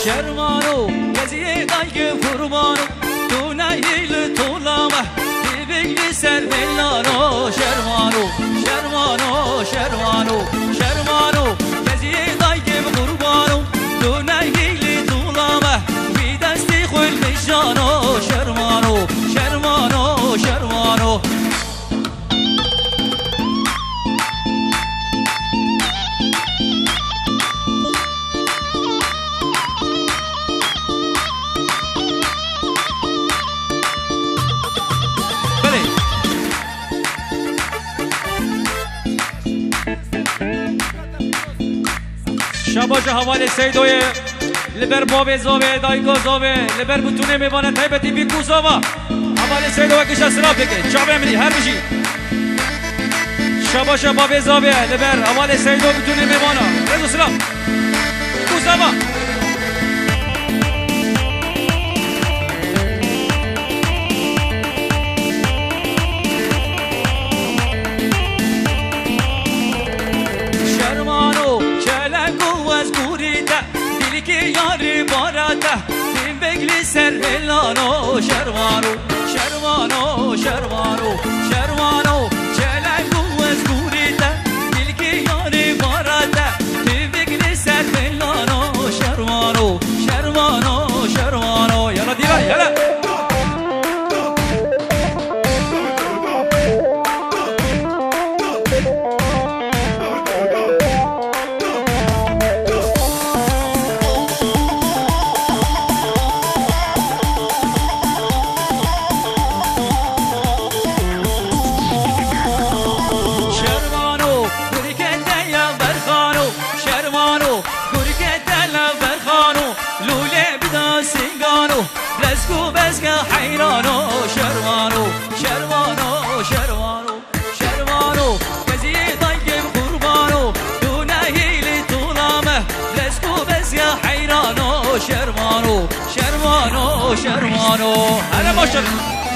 شرمانو گزیه دای قربانو تو نیل طولامه دیبگلی سر بلانو شرمانو شرمانو شرمانو شرمانو گزیه دای قربانو تو نیل طولامه بی دستی خل بشانو شرمانو شرمانو شرمانو شباش حوال سیدوی لبر باب زاوه دایگو زاوه لبر بتونه میبانه تایبتی بی کوزاوا حوال سیدوی کش اصراف بکه چاوه امری هر بشی شباش باب زاوه لبر حوال سیدو بتونه میبانه رزو سلام کوزاوا یاری باراته دیم بگلی سر بلانو شرمانو شرمانو شرمانو شرمانو چلنگو از گوریده دل که یاری باراته دیم بگلی سر بلانو شرمانو شرمانو شرمانو یلا دیگه یلا حیرانو شرمانو شرمانو شرمانو شرمانو گزی دایم قربانو تو نهیل طولامه لسکو بس یا حیرانو شرمانو شرمانو شرمانو هلا ماشاءالله